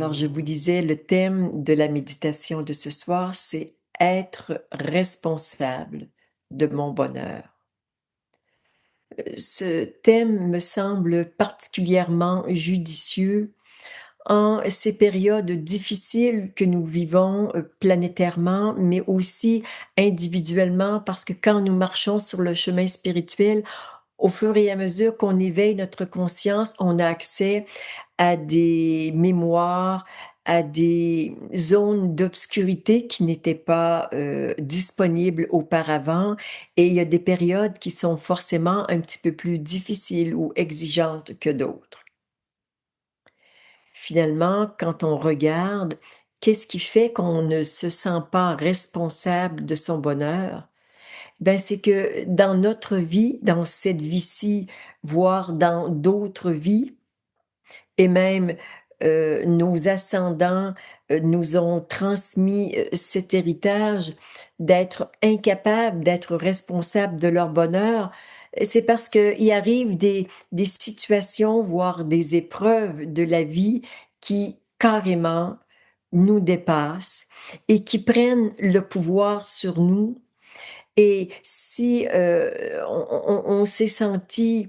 Alors, je vous disais, le thème de la méditation de ce soir, c'est être responsable de mon bonheur. Ce thème me semble particulièrement judicieux en ces périodes difficiles que nous vivons planétairement, mais aussi individuellement, parce que quand nous marchons sur le chemin spirituel, au fur et à mesure qu'on éveille notre conscience, on a accès à des mémoires, à des zones d'obscurité qui n'étaient pas, disponibles auparavant et il y a des périodes qui sont forcément un petit peu plus difficiles ou exigeantes que d'autres. Finalement, quand on regarde, qu'est-ce qui fait qu'on ne se sent pas responsable de son bonheur? Ben, c'est que dans notre vie, dans cette vie-ci, voire dans d'autres vies, et même, nos ascendants, nous ont transmis, cet héritage d'être incapables d'être responsables de leur bonheur. C'est parce qu'il arrive des situations, voire des épreuves de la vie qui, carrément, nous dépassent et qui prennent le pouvoir sur nous et si, on s'est senti,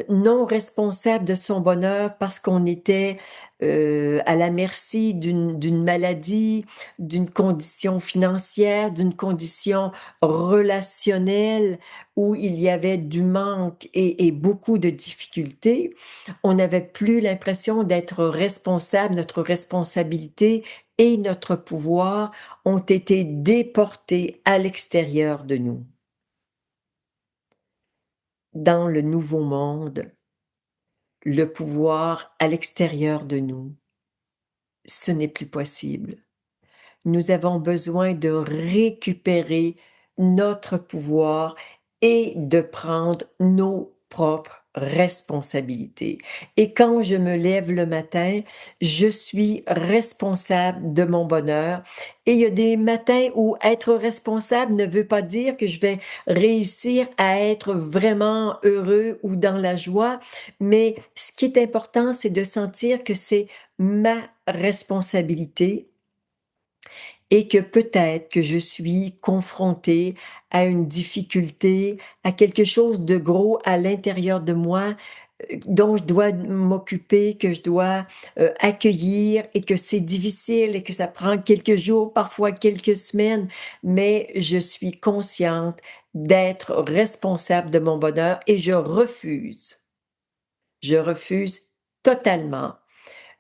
non responsable de son bonheur parce qu'on était, à la merci d'une maladie, d'une condition financière, d'une condition relationnelle où il y avait du manque et beaucoup de difficultés, on n'avait plus l'impression d'être responsable. Notre responsabilité et notre pouvoir ont été déportés à l'extérieur de nous. Dans le nouveau monde, le pouvoir à l'extérieur de nous, ce n'est plus possible. Nous avons besoin de récupérer notre pouvoir et de prendre nos propres responsabilités. Et quand je me lève le matin, je suis responsable de mon bonheur. Et il y a des matins où être responsable ne veut pas dire que je vais réussir à être vraiment heureux ou dans la joie, mais ce qui est important, c'est de sentir que c'est ma responsabilité et que peut-être que je suis confrontée à une difficulté, à quelque chose de gros à l'intérieur de moi, dont je dois m'occuper, que je dois, accueillir et que c'est difficile et que ça prend quelques jours, parfois quelques semaines, mais je suis consciente d'être responsable de mon bonheur et je refuse totalement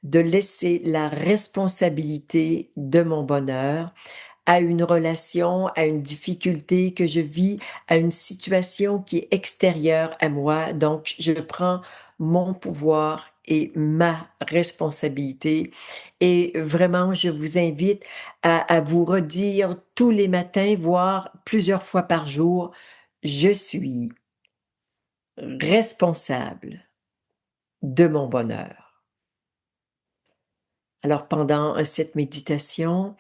de laisser la responsabilité de mon bonheur à une relation, à une difficulté que je vis, à une situation qui est extérieure à moi. Donc, je prends mon pouvoir et ma responsabilité. Et vraiment, je vous invite à vous redire tous les matins, voire plusieurs fois par jour, je suis responsable de mon bonheur. Alors, pendant cette méditation,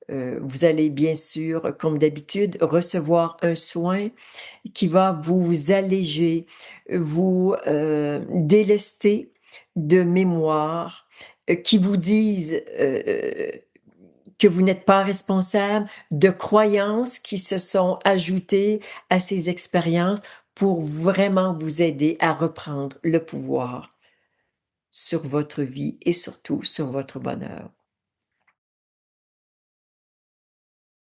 vous allez bien sûr, comme d'habitude, recevoir un soin qui va vous alléger, vous, délester de mémoires, qui vous disent, que vous n'êtes pas responsable, de croyances qui se sont ajoutées à ces expériences pour vraiment vous aider à reprendre le pouvoir sur votre vie et surtout sur votre bonheur.